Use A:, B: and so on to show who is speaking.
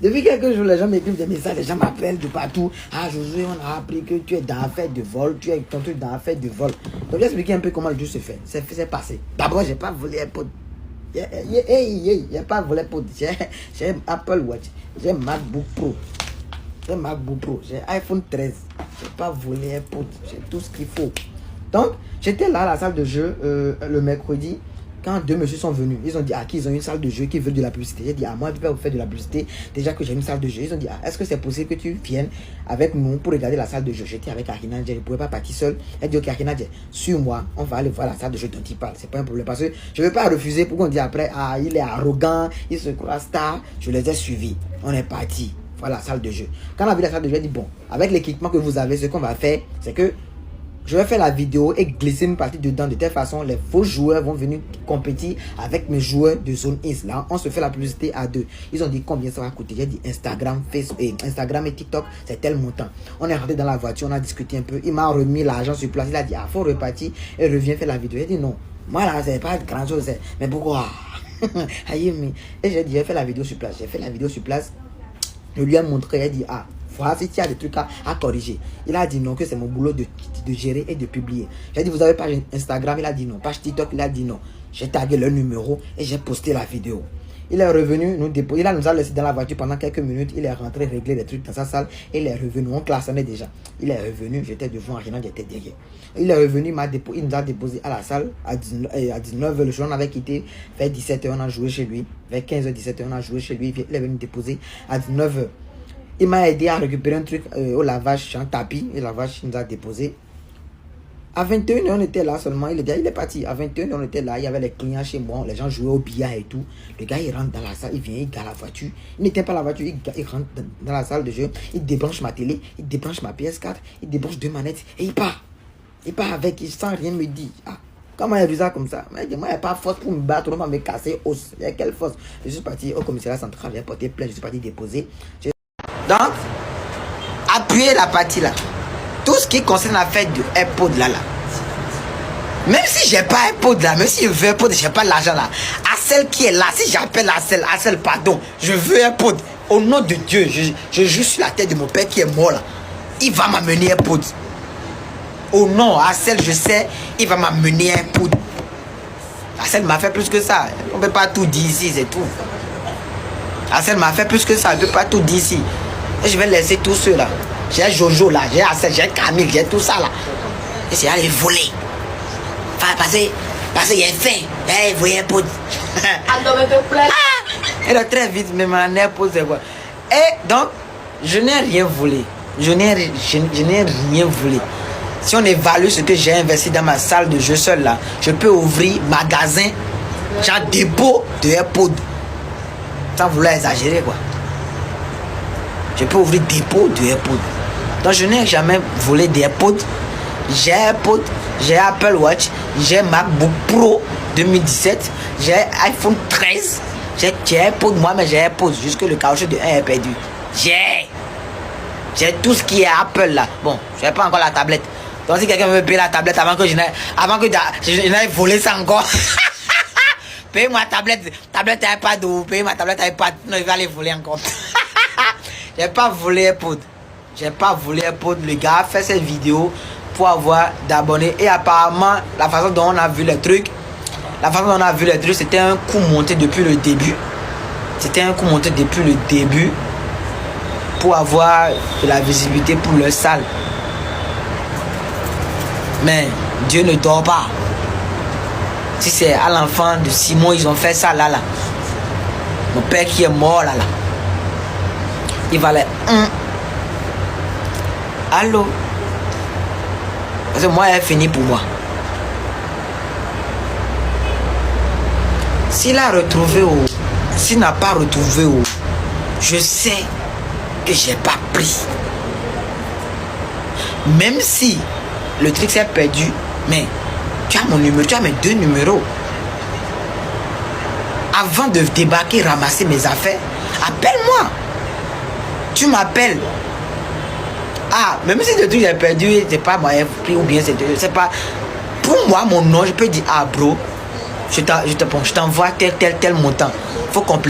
A: Depuis quelques jours, les gens m'écrivent des messages, les gens m'appellent de partout. Ah, Josué, on a appris que tu es dans l'affaire de vol, tu es ton truc dans l'affaire de vol. Donc, j'ai expliqué un peu comment le jeu se fait. C'est passé. D'abord, j'ai pas volé un pod. J'ai pas volé un pod. J'ai Apple Watch, j'ai MacBook Pro. J'ai MacBook Pro, j'ai iPhone 13. J'ai pas volé un pod. J'ai tout ce qu'il faut. Donc, j'étais là à la salle de jeu le mercredi. Quand deux messieurs sont venus, ils ont dit qu'ils ont une salle de jeu, qu'ils veulent de la publicité. J'ai dit moi je peux vous faire de la publicité. Déjà que j'ai une salle de jeu. Ils ont dit est-ce que c'est possible que tu viennes avec nous pour regarder la salle de jeu? J'étais avec Arina, je ne pouvais pas partir seul. Elle dit ok Arina, suis-moi, on va aller voir la salle de jeu dont il parle. C'est pas un problème parce que je ne veux pas refuser pour qu'on dise après il est arrogant, il se croit star. Je les ai suivis. On est parti. Voilà la salle de jeu. Quand on a vu la salle de jeu, j'ai dit bon, avec l'équipement que vous avez, ce qu'on va faire, c'est que je vais faire la vidéo et glisser une partie dedans de telle façon les faux joueurs vont venir compétir avec mes joueurs de zone East. Là, on se fait la publicité à deux. Ils ont dit combien ça va coûter. J'ai dit Instagram, Facebook, Instagram et TikTok, c'est tel montant. On est rentré dans la voiture, on a discuté un peu. Il m'a remis l'argent sur place. Il a dit faut repartir et reviens faire la vidéo. J'ai dit non. Moi là, c'est pas grand chose. Mais pourquoi? Et j'ai dit j'ai fait la vidéo sur place. J'ai fait la vidéo sur place. Je lui ai montré. Il a dit voilà si tu as des trucs à corriger. Il a dit non, que c'est mon boulot de gérer et de publier. J'ai dit vous avez page Instagram? Il a dit non. Page TikTok? Il a dit non. J'ai tagué le numéro et j'ai posté la vidéo. Il est revenu nous déposer. Il nous a laissé dans la voiture pendant quelques minutes. Il est rentré régler des trucs dans sa salle. Il est revenu. On klaxonnait déjà. Il est revenu. J'étais devant Arina, j'étais derrière. Il est revenu. Il nous a déposé à la salle à 19h. Le jour on avait quitté. Vers 17h, on a joué chez lui. Vers 15h, 17h, on a joué chez lui. Il est venu déposer à 19h. Il m'a aidé à récupérer un truc au lavage, un tapis. Et le lavage, il nous a déposé. À 21h, on était là seulement. Il est parti. À 21h, on était là. Il y avait les clients chez moi. Les gens jouaient au billard et tout. Le gars, il rentre dans la salle. Il vient, il gare la voiture. Il n'éteint pas la voiture. Il rentre dans la salle de jeu. Il débranche ma télé. Il débranche ma PS4. Il débranche deux manettes. Et il part. Il part avec. Il sans rien me dire. Comment il a vu ça comme ça? Moi, il n'y a pas force pour me battre. On va me casser. Il y a quelle force? Je suis parti au commissariat central. J'ai porté plainte. Je suis parti déposer. Donc, appuyez la partie là. Tout ce qui concerne l'affaire de AirPod là. Même si j'ai pas AirPod là, même si je veux AirPod, j'ai pas l'argent là. À celle qui est là, si j'appelle à celle, pardon, je veux AirPod. Au nom de Dieu, je jure sur la tête de mon père qui est mort là. Il va m'amener AirPod. Au nom, à celle, je sais, il va m'amener AirPod. À celle m'a fait plus que ça. On peut pas tout dire ici, c'est tout. À celle m'a fait plus que ça, je peux pas tout dire ici. Et je vais laisser tous ceux là. J'ai Jojo là, j'ai Assel, j'ai Camille, j'ai tout ça là. Et c'est à les voler. Enfin, parce qu'il y a faim. Eh, vous voyez un pote. Elle est très vite, mais ma épouse c'est quoi. Et donc, je n'ai rien volé. Je n'ai rien volé. Si on évalue ce que j'ai investi dans ma salle de jeu seul là, je peux ouvrir magasin, genre dépôt de AirPod. Sans vouloir exagérer quoi. Je peux ouvrir dépôt de AirPod. Donc je n'ai jamais volé des AirPods. J'ai AirPod, j'ai Apple Watch, j'ai MacBook Pro 2017, j'ai iPhone 13, j'ai AirPod moi mais j'ai AirPods jusque le caoutchouc de 1 est perdu. J'ai tout ce qui est Apple là. Bon, je n'ai pas encore la tablette. Donc si quelqu'un veut payer la tablette avant que je n'aille voler ça encore. Payez ma tablette iPad ou payez ma tablette iPad. Non, je vais aller voler encore. J'ai pas volé AirPod. J'ai pas volé AirPod. Le gars a fait cette vidéo pour avoir d'abonnés. Et apparemment, la façon dont on a vu les trucs, c'était un coup monté depuis le début. C'était un coup monté depuis le début pour avoir de la visibilité pour leur salle. Mais Dieu ne dort pas. Si c'est à l'enfant de Simon, ils ont fait ça là. Mon père qui est mort là. Il valait allô? Parce que moi, elle est finie pour moi. S'il a retrouvé s'il n'a pas retrouvé je sais que j'ai pas pris. Même si le truc s'est perdu, mais tu as mon numéro, tu as mes deux numéros. Avant de débarquer, ramasser mes affaires, appelle-moi. Tu m'appelles. Même si le truc est perdu, c'est pas moi pris ou bien c'est pas. Pour moi, mon nom, je peux dire bro, je t'envoie tel montant. Faut compléter.